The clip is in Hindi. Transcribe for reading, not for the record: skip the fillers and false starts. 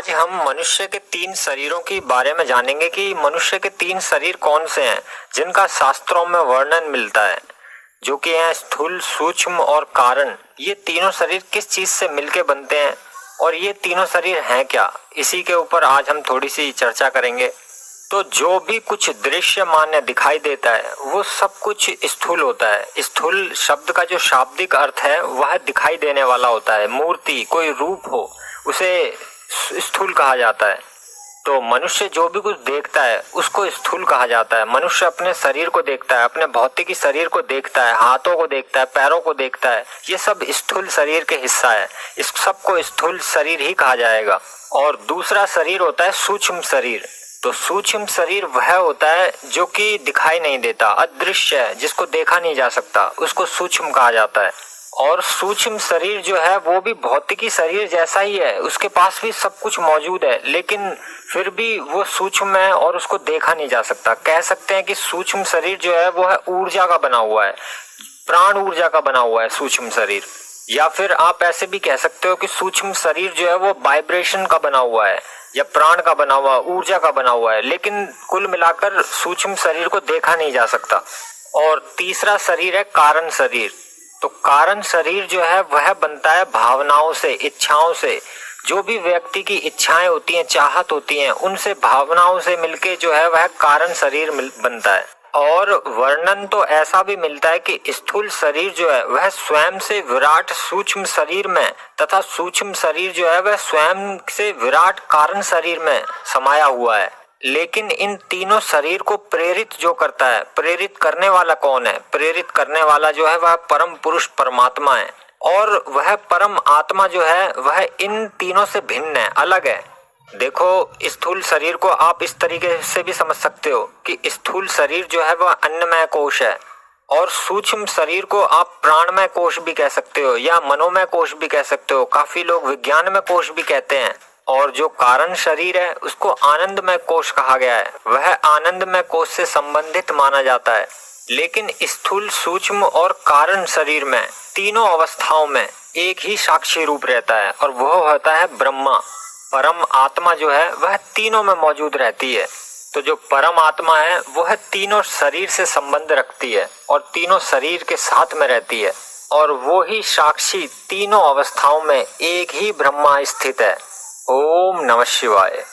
आज हम मनुष्य के 3 शरीरों के बारे में जानेंगे कि मनुष्य के 3 शरीर कौन से हैं जिनका शास्त्रों में वर्णन मिलता है, जो कि हैं स्थूल, सूक्ष्म और कारण। ये तीनों शरीर किस चीज से मिलके बनते हैं और ये तीनों शरीर हैं क्या, इसी के ऊपर आज हम थोड़ी सी चर्चा करेंगे। तो जो भी कुछ दृश्य मान्य दिखाई देता है वो सब कुछ स्थूल होता है। स्थूल शब्द का जो शाब्दिक अर्थ है वह दिखाई देने वाला होता है। मूर्ति, कोई रूप हो, उसे स्थूल कहा जाता है। तो मनुष्य जो भी कुछ देखता है उसको स्थूल कहा जाता है। मनुष्य अपने शरीर को देखता है, अपने भौतिकी शरीर को देखता है, हाथों को देखता है, पैरों को देखता है, ये सब स्थूल शरीर के हिस्सा है। इस सब को स्थूल शरीर ही कहा जाएगा। और दूसरा शरीर होता है सूक्ष्म शरीर। तो सूक्ष्म शरीर वह होता है जो कि दिखाई नहीं देता, अदृश्य है, जिसको देखा नहीं जा सकता, उसको सूक्ष्म कहा जाता है। और सूक्ष्म शरीर जो है वो भी भौतिकी शरीर जैसा ही है, उसके पास भी सब कुछ मौजूद है, लेकिन फिर भी वो सूक्ष्म है और उसको देखा नहीं जा सकता। कह सकते हैं कि सूक्ष्म शरीर जो है वो है ऊर्जा का बना हुआ है, प्राण ऊर्जा का बना हुआ है सूक्ष्म शरीर। या फिर आप ऐसे भी कह सकते हो कि सूक्ष्म शरीर जो है वो वाइब्रेशन का बना हुआ है या प्राण का बना हुआ, ऊर्जा का बना हुआ है, लेकिन कुल मिलाकर सूक्ष्म शरीर को देखा नहीं जा सकता। और तीसरा शरीर है कारण शरीर। तो कारण शरीर जो है वह बनता है भावनाओं से, इच्छाओं से। जो भी व्यक्ति की इच्छाएं होती हैं, चाहत होती हैं, उनसे भावनाओं से मिलके जो है वह कारण शरीर बनता है। और वर्णन तो ऐसा भी मिलता है कि स्थूल शरीर जो है वह स्वयं से विराट सूक्ष्म शरीर में तथा सूक्ष्म शरीर जो है वह स्वयं से विराट कारण शरीर में समाया हुआ है। लेकिन इन तीनों शरीर को प्रेरित जो करता है, प्रेरित करने वाला कौन है? प्रेरित करने वाला जो है वह परम पुरुष परमात्मा है। और वह परम आत्मा जो है वह इन तीनों से भिन्न है, अलग है। देखो, स्थूल शरीर को आप इस तरीके से भी समझ सकते हो कि स्थूल शरीर जो है वह अन्नमय कोश है, और सूक्ष्म शरीर को आप प्राणमय कोश भी कह सकते हो या मनोमय कोश भी कह सकते हो। काफी लोग विज्ञानमय कोश भी कहते हैं। और जो कारण शरीर है उसको आनंदमय कोश कहा गया है, वह आनंदमय कोश से संबंधित माना जाता है। लेकिन स्थूल, सूक्ष्म और कारण शरीर में तीनों अवस्थाओं में एक ही साक्षी रूप रहता है, और वह होता है ब्रह्मा। परम आत्मा जो है वह तीनों में मौजूद रहती है। तो जो परम आत्मा है वह तीनों शरीर से संबंध रखती है और तीनों शरीर के साथ में रहती है, और वो ही साक्षी तीनों अवस्थाओं में एक ही ब्रह्मा स्थित है। ओम नमः शिवाय।